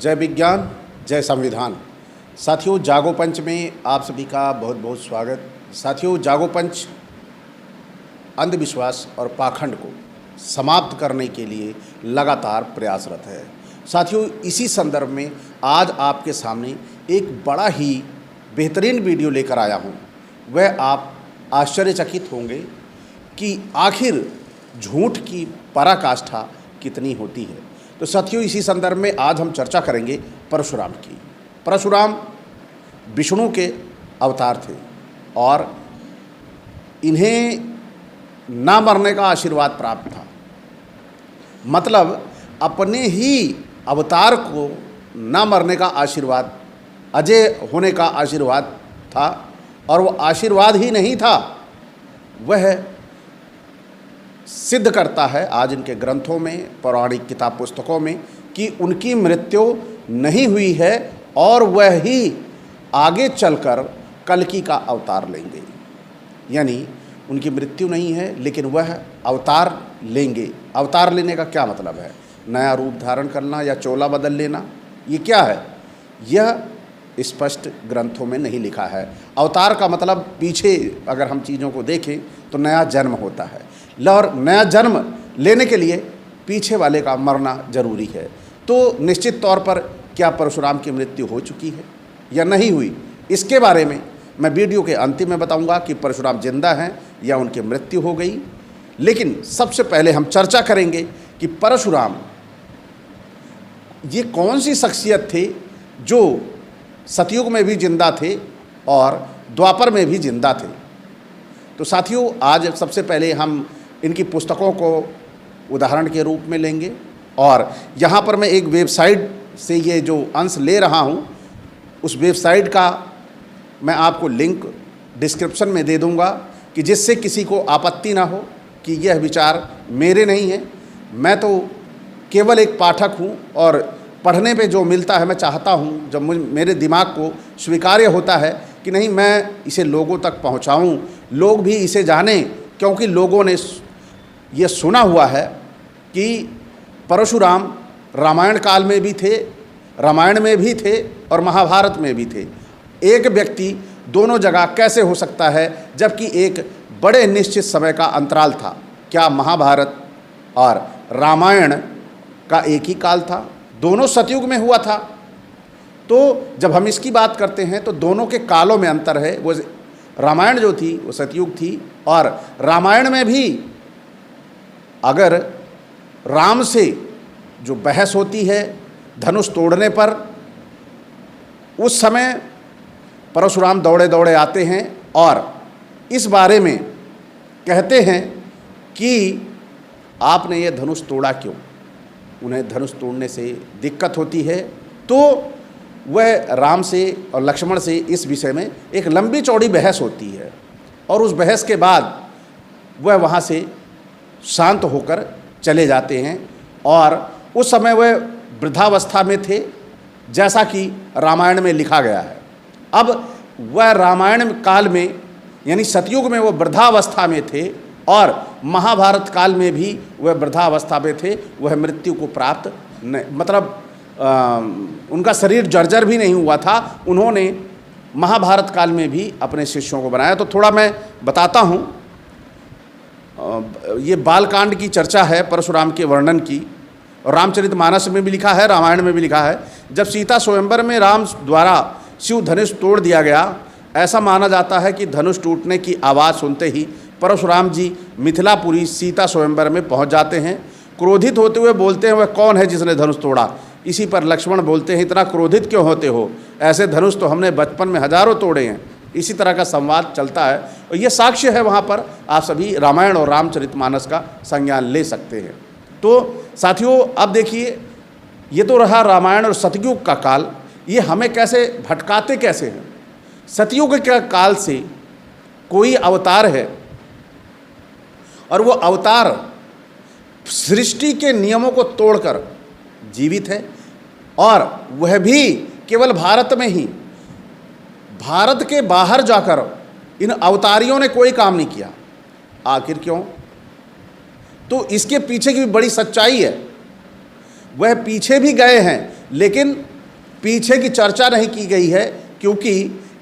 जय विज्ञान, जय संविधान। साथियों, जागो पंच में आप सभी का बहुत बहुत स्वागत। साथियों, जागो पंच अंधविश्वास और पाखंड को समाप्त करने के लिए लगातार प्रयासरत है। साथियों, इसी संदर्भ में आज आपके सामने एक बड़ा ही बेहतरीन वीडियो लेकर आया हूँ। वह आप आश्चर्यचकित होंगे कि आखिर झूठ की पराकाष्ठा कितनी होती है। तो साथियों, इसी संदर्भ में आज हम चर्चा करेंगे परशुराम की। परशुराम विष्णु के अवतार थे और इन्हें ना मरने का आशीर्वाद प्राप्त था। मतलब अपने ही अवतार को ना मरने का आशीर्वाद, अजय होने का आशीर्वाद था। और वो आशीर्वाद ही नहीं था, वह सिद्ध करता है आज इनके ग्रंथों में, पौराणिक किताब पुस्तकों में, कि उनकी मृत्यु नहीं हुई है और वह ही आगे चलकर कल्कि का अवतार लेंगे। यानी उनकी मृत्यु नहीं है, लेकिन वह अवतार लेंगे। अवतार लेने का क्या मतलब है? नया रूप धारण करना या चोला बदल लेना, ये क्या है? यह स्पष्ट ग्रंथों में नहीं लिखा है। अवतार का मतलब पीछे अगर हम चीज़ों को देखें तो नया जन्म होता है, और नया जन्म लेने के लिए पीछे वाले का मरना जरूरी है। तो निश्चित तौर पर क्या परशुराम की मृत्यु हो चुकी है या नहीं हुई, इसके बारे में मैं वीडियो के अंतिम में बताऊंगा कि परशुराम जिंदा हैं या उनकी मृत्यु हो गई। लेकिन सबसे पहले हम चर्चा करेंगे कि परशुराम ये कौन सी शख्सियत थे जो सतयुग में भी जिंदा थे और द्वापर में भी जिंदा थे। तो साथियों, आज सबसे पहले हम इनकी पुस्तकों को उदाहरण के रूप में लेंगे और यहाँ पर मैं एक वेबसाइट से ये जो अंश ले रहा हूँ, उस वेबसाइट का मैं आपको लिंक डिस्क्रिप्शन में दे दूँगा कि जिससे किसी को आपत्ति ना हो कि यह विचार मेरे नहीं हैं। मैं तो केवल एक पाठक हूँ और पढ़ने पे जो मिलता है मैं चाहता हूँ, जब मेरे दिमाग को स्वीकार्य होता है कि नहीं, मैं इसे लोगों तक पहुँचाऊँ, लोग भी इसे जानें, क्योंकि लोगों ने ये सुना हुआ है कि परशुराम रामायण काल में भी थे, रामायण में भी थे और महाभारत में भी थे। एक व्यक्ति दोनों जगह कैसे हो सकता है, जबकि एक बड़े निश्चित समय का अंतराल था? क्या महाभारत और रामायण का एक ही काल था? दोनों सतयुग में हुआ था। तो जब हम इसकी बात करते हैं तो दोनों के कालों में अंतर है। वो रामायण जो थी वो सतयुग थी, और रामायण में भी अगर राम से जो बहस होती है धनुष तोड़ने पर, उस समय परशुराम दौड़े दौड़े आते हैं और इस बारे में कहते हैं कि आपने ये धनुष तोड़ा क्यों? उन्हें धनुष तोड़ने से दिक्कत होती है। तो वह राम से और लक्ष्मण से इस विषय में एक लंबी चौड़ी बहस होती है और उस बहस के बाद वह वहाँ से शांत होकर चले जाते हैं। और उस समय वह वृद्धावस्था में थे, जैसा कि रामायण में लिखा गया है। अब वह रामायण काल में यानी सतयुग में वो वृद्धावस्था में थे और महाभारत काल में भी वह वृद्धावस्था में थे। वह मृत्यु को प्राप्त मतलब उनका शरीर जर्जर भी नहीं हुआ था। उन्होंने महाभारत काल में भी अपने शिष्यों को बनाया। तो थोड़ा मैं बताता हूँ। ये बालकांड की चर्चा है परशुराम के वर्णन की, और रामचरितमानस में भी लिखा है, रामायण में भी लिखा है। जब सीता स्वयंवर में राम द्वारा शिव धनुष तोड़ दिया गया, ऐसा माना जाता है कि धनुष टूटने की आवाज़ सुनते ही परशुराम जी मिथिलापुरी सीता स्वयंवर में पहुंच जाते हैं। क्रोधित होते हुए बोलते हैं, वह कौन है जिसने धनुष तोड़ा? इसी पर लक्ष्मण बोलते हैं, इतना क्रोधित क्यों होते हो? ऐसे धनुष तो हमने बचपन में हजारों तोड़े हैं। इसी तरह का संवाद चलता है और ये साक्ष्य है। वहाँ पर आप सभी रामायण और रामचरितमानस का संज्ञान ले सकते हैं। तो साथियों, अब देखिए, ये तो रहा रामायण और सतयुग का काल। ये हमें कैसे भटकाते कैसे हैं? सतयुग के काल से कोई अवतार है और वो अवतार सृष्टि के नियमों को तोड़कर जीवित है, और वह भी केवल भारत में ही। भारत के बाहर जाकर इन अवतारियों ने कोई काम नहीं किया। आखिर क्यों? तो इसके पीछे की भी बड़ी सच्चाई है। वह पीछे भी गए हैं, लेकिन पीछे की चर्चा नहीं की गई है, क्योंकि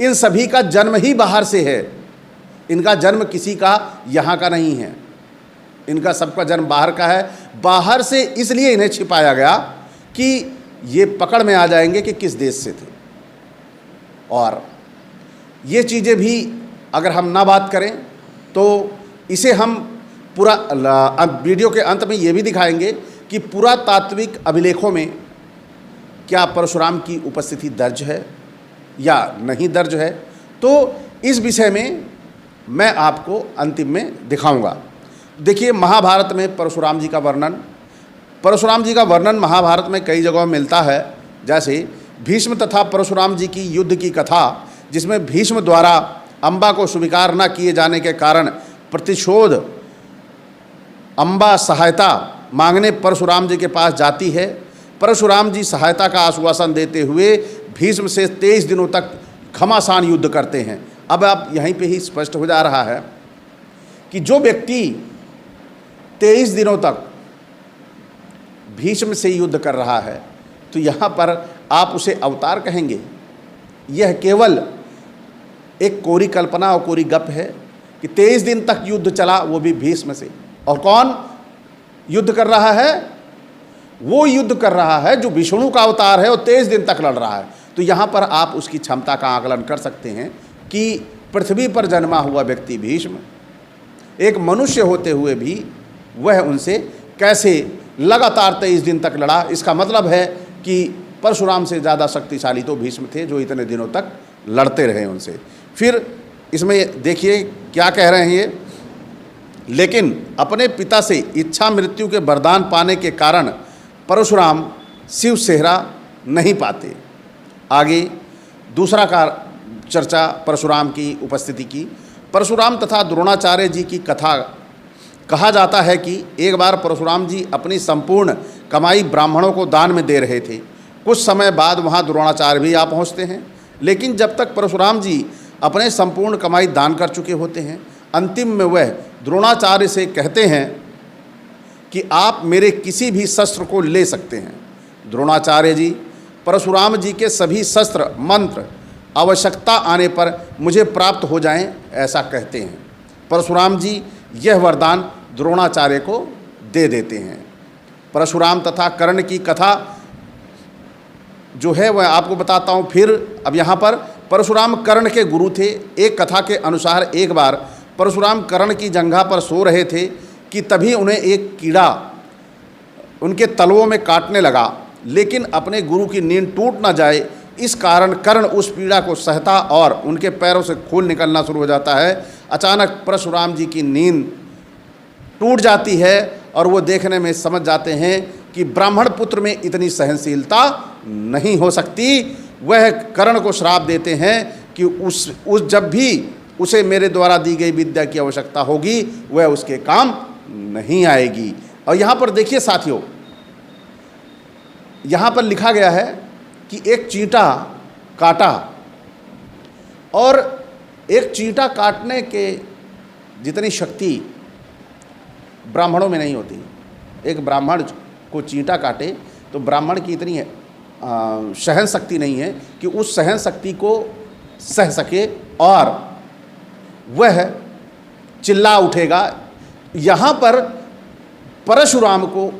इन सभी का जन्म ही बाहर से है। इनका जन्म किसी का यहाँ का नहीं है, इनका सबका जन्म बाहर का है। बाहर से इसलिए इन्हें छिपाया गया कि ये पकड़ में आ जाएंगे कि किस देश से थे। और ये चीज़ें भी अगर हम ना बात करें तो इसे हम पूरा वीडियो के अंत में ये भी दिखाएंगे कि पुरातात्विक अभिलेखों में क्या परशुराम की उपस्थिति दर्ज है या नहीं दर्ज है। तो इस विषय में मैं आपको अंतिम में दिखाऊंगा। देखिए, महाभारत में परशुराम जी का वर्णन महाभारत में कई जगहों में मिलता है। जैसे भीष्म तथा परशुराम जी की युद्ध की कथा, जिसमें भीष्म द्वारा अंबा को स्वीकार न किए जाने के कारण प्रतिशोध अंबा सहायता मांगने परशुराम जी के पास जाती है। परशुराम जी सहायता का आश्वासन देते हुए भीष्म से 23 दिनों तक घमासान युद्ध करते हैं। अब आप यहीं पे ही स्पष्ट हो जा रहा है कि जो व्यक्ति 23 दिनों तक भीष्म से युद्ध कर रहा है, तो यहाँ पर आप उसे अवतार कहेंगे? यह केवल एक कोरी कल्पना और कोरी गप है कि 23 दिन तक युद्ध चला, वो भी भीष्म से। और कौन युद्ध कर रहा है? वो युद्ध कर रहा है जो विष्णु का अवतार है और 23 दिन तक लड़ रहा है। तो यहाँ पर आप उसकी क्षमता का आकलन कर सकते हैं कि पृथ्वी पर जन्मा हुआ व्यक्ति भीष्म एक मनुष्य होते हुए भी वह उनसे कैसे लगातार 23 दिन तक लड़ा। इसका मतलब है कि परशुराम से ज़्यादा शक्तिशाली तो भीष्म थे, जो इतने दिनों तक लड़ते रहे उनसे। फिर इसमें देखिए क्या कह रहे हैं ये, लेकिन अपने पिता से इच्छा मृत्यु के वरदान पाने के कारण परशुराम शिव सेहरा नहीं पाते। आगे दूसरा का चर्चा परशुराम की उपस्थिति की। परशुराम तथा द्रोणाचार्य जी की कथा कहा जाता है कि एक बार परशुराम जी अपनी संपूर्ण कमाई ब्राह्मणों को दान में दे रहे थे। कुछ समय बाद वहाँ द्रोणाचार्य भी आ पहुँचते हैं, लेकिन जब तक परशुराम जी अपने संपूर्ण कमाई दान कर चुके होते हैं, अंतिम में वह द्रोणाचार्य से कहते हैं कि आप मेरे किसी भी शस्त्र को ले सकते हैं। द्रोणाचार्य जी परशुराम जी के सभी शस्त्र मंत्र आवश्यकता आने पर मुझे प्राप्त हो जाएं, ऐसा कहते हैं। परशुराम जी यह वरदान द्रोणाचार्य को दे देते हैं। परशुराम तथा कर्ण की कथा जो है वह आपको बताता हूँ। फिर अब यहाँ पर परशुराम कर्ण के गुरु थे। एक कथा के अनुसार एक बार परशुराम कर्ण की जंघा पर सो रहे थे कि तभी उन्हें एक कीड़ा उनके तलवों में काटने लगा, लेकिन अपने गुरु की नींद टूट ना जाए इस कारण कर्ण उस पीड़ा को सहता और उनके पैरों से खून निकलना शुरू हो जाता है। अचानक परशुराम जी की नींद टूट जाती है और वो देखने में समझ जाते हैं कि ब्राह्मण पुत्र में इतनी सहनशीलता नहीं हो सकती। वह कर्ण को श्राप देते हैं कि उस जब भी उसे मेरे द्वारा दी गई विद्या की आवश्यकता होगी वह उसके काम नहीं आएगी। और यहाँ पर देखिए साथियों, यहाँ पर लिखा गया है कि एक चींटा काटा, और एक चींटा काटने के जितनी शक्ति ब्राह्मणों में नहीं होती। एक ब्राह्मण को चींटा काटे तो ब्राह्मण की इतनी सहन शक्ति नहीं है कि उस सहन शक्ति को सह सके और वह चिल्ला उठेगा। यहाँ पर परशुराम को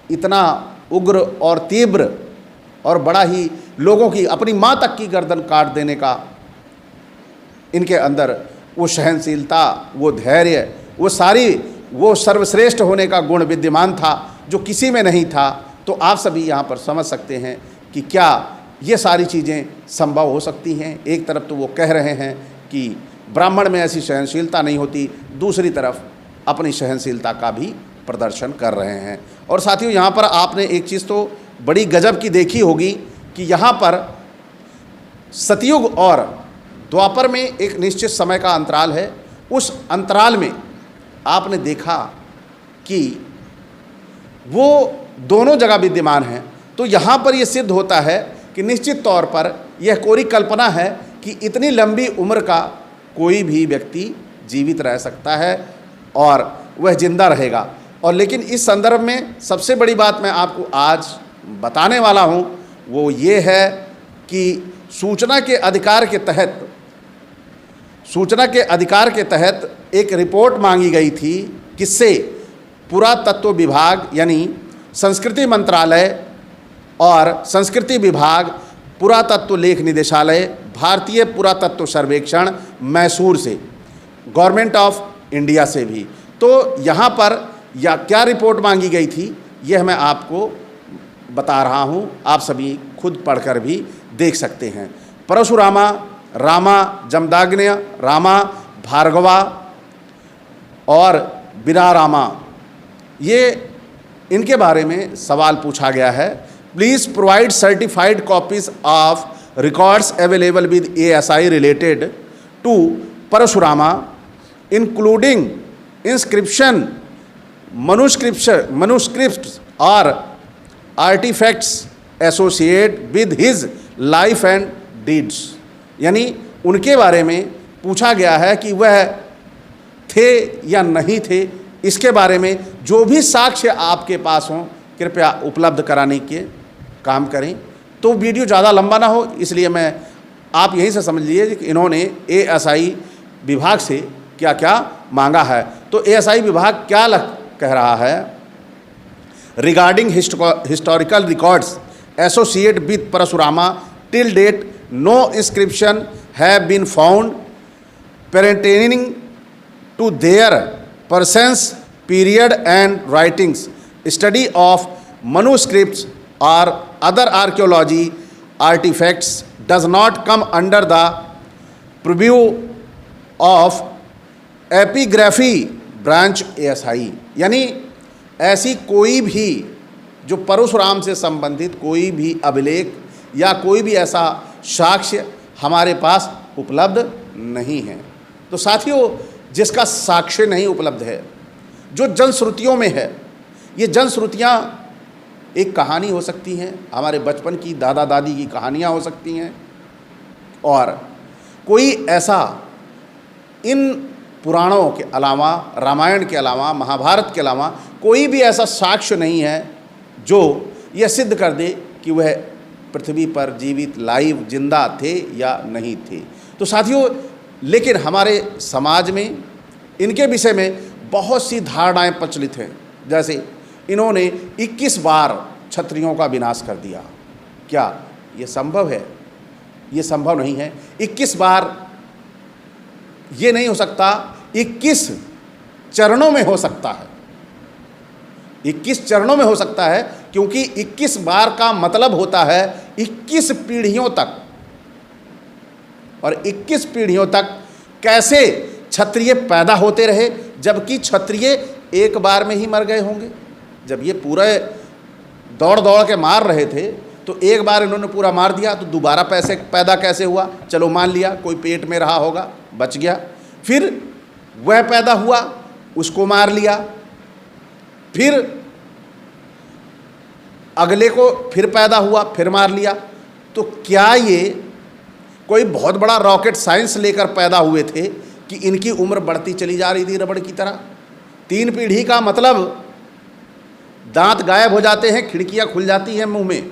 इतना उग्र और तीव्र और बड़ा ही लोगों की अपनी माँ तक की गर्दन काट देने का इनके अंदर वो सहनशीलता, वो धैर्य, वो सर्वश्रेष्ठ होने का गुण विद्यमान था जो किसी में नहीं था। तो आप सभी यहाँ पर समझ सकते हैं कि क्या ये सारी चीज़ें संभव हो सकती हैं। एक तरफ तो वो कह रहे हैं कि ब्राह्मण में ऐसी सहनशीलता नहीं होती, दूसरी तरफ अपनी सहनशीलता का भी प्रदर्शन कर रहे हैं। और साथियों, यहाँ पर आपने एक चीज़ तो बड़ी गजब की देखी होगी कि यहाँ पर सतयुग और द्वापर में एक निश्चित समय का अंतराल है। उस अंतराल में आपने देखा कि वो दोनों जगह विद्यमान हैं। तो यहाँ पर यह सिद्ध होता है कि निश्चित तौर पर यह कोरी कल्पना है कि इतनी लंबी उम्र का कोई भी व्यक्ति जीवित रह सकता है और वह जिंदा रहेगा। और लेकिन इस संदर्भ में सबसे बड़ी बात मैं आपको आज बताने वाला हूँ वो ये है कि सूचना के अधिकार के तहत एक रिपोर्ट मांगी गई थी, किससे? पुरातत्व विभाग यानी संस्कृति मंत्रालय और संस्कृति विभाग, पुरातत्व लेख निदेशालय, भारतीय पुरातत्व सर्वेक्षण, मैसूर से, गवर्नमेंट ऑफ इंडिया से भी। तो यहाँ पर या क्या रिपोर्ट मांगी गई थी, यह मैं आपको बता रहा हूँ, आप सभी खुद पढ़कर भी देख सकते हैं। परशुरामा, रामा जमदाग्न्य, रामा भार्गवा और बिरारामा, ये इनके बारे में सवाल पूछा गया है। Please provide certified copies of records available with ASI related to Parashurama including inscription, manuscripts और artifacts associate with his life and deeds. यानी उनके बारे में पूछा गया है कि वह थे या नहीं थे, इसके बारे में जो भी साक्ष्य आपके पास हों कृपया उपलब्ध कराने के काम करें। तो वीडियो ज़्यादा लंबा ना हो, इसलिए मैं आप यहीं से समझ लीजिए कि इन्होंने ASI विभाग से क्या क्या मांगा है। तो ASI विभाग क्या कह रहा है? Regarding historical records associate with Parashurama till date no inscription have been found pertaining to their persons, period and writings. Study of manuscripts or other archaeology artifacts does not come under the purview of epigraphy branch ASI। यानी ऐसी कोई भी जो परशुराम से संबंधित कोई भी अभिलेख या कोई भी ऐसा साक्ष्य हमारे पास उपलब्ध नहीं है। तो साथियों, जिसका साक्ष्य नहीं उपलब्ध है, जो जनश्रुतियों में है, ये जनश्रुतियाँ एक कहानी हो सकती हैं, हमारे बचपन की, दादा दादी की कहानियाँ हो सकती हैं, और कोई ऐसा इन पुराणों के अलावा, रामायण के अलावा, महाभारत के अलावा कोई भी ऐसा साक्ष्य नहीं है जो यह सिद्ध कर दे कि वह पृथ्वी पर जीवित, लाइव, जिंदा थे या नहीं थे। तो साथियों, लेकिन हमारे समाज में इनके विषय में बहुत सी धारणाएं प्रचलित हैं। जैसे इन्होंने 21 बार क्षत्रियों का विनाश कर दिया। क्या ये संभव है? ये संभव नहीं है। 21 बार ये नहीं हो सकता, 21 चरणों में हो सकता है। 21 चरणों में हो सकता है, क्योंकि 21 बार का मतलब होता है 21 पीढ़ियों तक, और 21 पीढ़ियों तक कैसे क्षत्रिय पैदा होते रहे, जबकि क्षत्रिय एक बार में ही मर गए होंगे। जब ये पूरे दौड़ दौड़ के मार रहे थे तो एक बार इन्होंने पूरा मार दिया, तो दोबारा पैदा कैसे हुआ? चलो मान लिया कोई पेट में रहा होगा, बच गया, फिर वह पैदा हुआ, उसको मार लिया, फिर अगले को फिर पैदा हुआ, फिर मार लिया। तो क्या ये कोई बहुत बड़ा रॉकेट साइंस लेकर पैदा हुए थे कि इनकी उम्र बढ़ती चली जा रही थी रबड़ की तरह? 3 पीढ़ी का मतलब दांत गायब हो जाते हैं, खिड़कियां खुल जाती हैं मुंह में,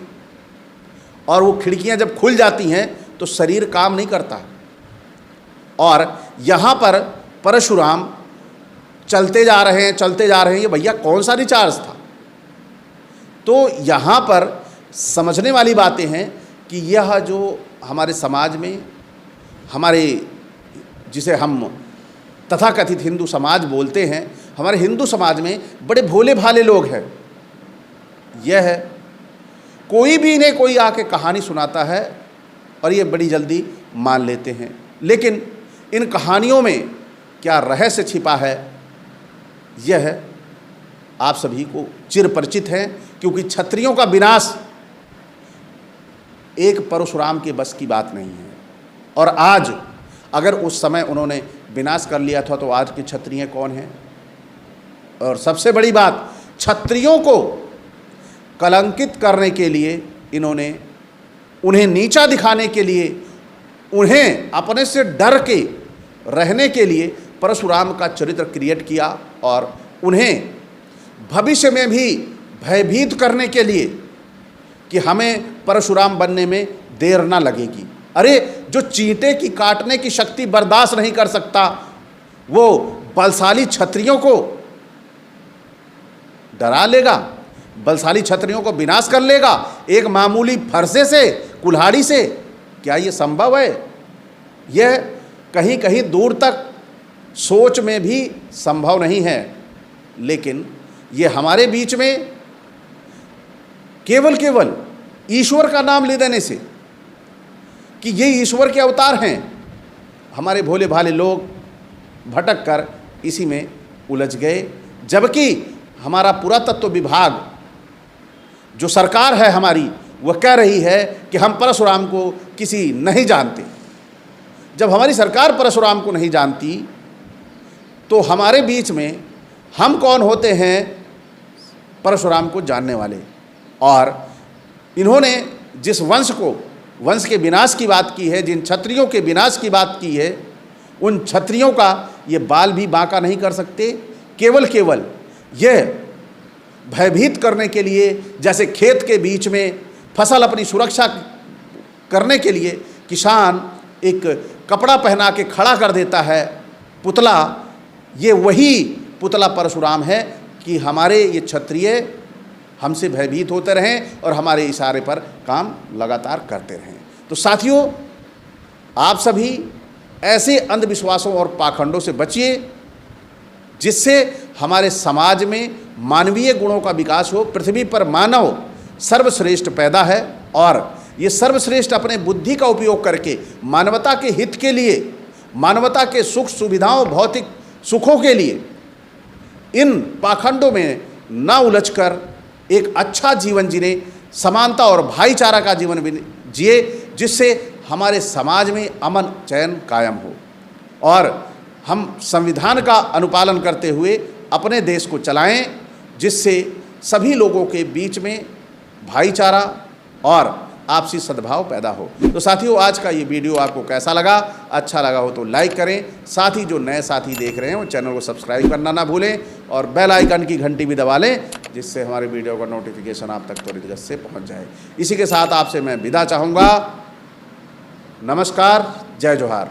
और वो खिड़कियां जब खुल जाती हैं तो शरीर काम नहीं करता। और यहाँ पर परशुराम चलते जा रहे हैं, ये भैया कौन सा रिचार्ज था? तो यहाँ पर समझने वाली बातें हैं कि यह जो हमारे समाज में, हमारे जिसे हम तथाकथित हिंदू समाज बोलते हैं, हमारे हिंदू समाज में बड़े भोले भाले लोग हैं। यह है, कोई भी इन्हें कोई आके कहानी सुनाता है और ये बड़ी जल्दी मान लेते हैं। लेकिन इन कहानियों में क्या रहस्य छिपा है, यह आप सभी को चिर परिचित है, क्योंकि क्षत्रियों का विनाश एक परशुराम के बस की बात नहीं है। और आज अगर उस समय उन्होंने विनाश कर लिया था तो आज के क्षत्रिय कौन हैं? और सबसे बड़ी बात, क्षत्रियों को कलंकित करने के लिए इन्होंने, उन्हें नीचा दिखाने के लिए, उन्हें अपने से डर के रहने के लिए परशुराम का चरित्र क्रिएट किया, और उन्हें भविष्य में भी भयभीत करने के लिए कि हमें परशुराम बनने में देर ना लगेगी। अरे जो चींटे की काटने की शक्ति बर्दाश्त नहीं कर सकता, वो बलशाली क्षत्रियों को डरा लेगा, बलशाली क्षत्रियों को विनाश कर लेगा एक मामूली फरसे से, कुल्हाड़ी से। क्या ये संभव है? यह कहीं कहीं दूर तक सोच में भी संभव नहीं है। लेकिन ये हमारे बीच में केवल ईश्वर का नाम ले देने से कि ये ईश्वर के अवतार हैं, हमारे भोले भाले लोग भटक कर इसी में उलझ गए। जबकि हमारा पुरातत्व विभाग, जो सरकार है हमारी, वह कह रही है कि हम परशुराम को किसी नहीं जानते। जब हमारी सरकार परशुराम को नहीं जानती तो हमारे बीच में हम कौन होते हैं परशुराम को जानने वाले? और इन्होंने जिस वंश के विनाश की बात की है, जिन क्षत्रियों के विनाश की बात की है, उन क्षत्रियों का ये बाल भी बांका नहीं कर सकते। केवल यह भयभीत करने के लिए, जैसे खेत के बीच में फसल अपनी सुरक्षा करने के लिए किसान एक कपड़ा पहना के खड़ा कर देता है पुतला, ये वही पुतला परशुराम है कि हमारे ये क्षत्रिय हमसे भयभीत होते रहें और हमारे इशारे पर काम लगातार करते रहें। तो साथियों, आप सभी ऐसे अंधविश्वासों और पाखंडों से बचिए जिससे हमारे समाज में मानवीय गुणों का विकास हो। पृथ्वी पर मानव सर्वश्रेष्ठ पैदा है और ये सर्वश्रेष्ठ अपने बुद्धि का उपयोग करके मानवता के हित के लिए, मानवता के सुख सुविधाओं, भौतिक सुखों के लिए इन पाखंडों में ना उलझकर एक अच्छा जीवन जीने, समानता और भाईचारा का जीवन जिए, जिससे हमारे समाज में अमन चैन कायम हो और हम संविधान का अनुपालन करते हुए अपने देश को चलाएं, जिससे सभी लोगों के बीच में भाईचारा और आपसी सद्भाव पैदा हो। तो साथियों, आज का ये वीडियो आपको कैसा लगा? अच्छा लगा हो तो लाइक करें। साथ ही जो नए साथी देख रहे हैं वो चैनल को सब्सक्राइब करना ना भूलें और बेल आइकन की घंटी भी दबा लें, जिससे हमारे वीडियो का नोटिफिकेशन आप तक त्वरित गति से पहुंच जाए। इसी के साथ आपसे मैं विदा चाहूँगा। नमस्कार, जय जोहार।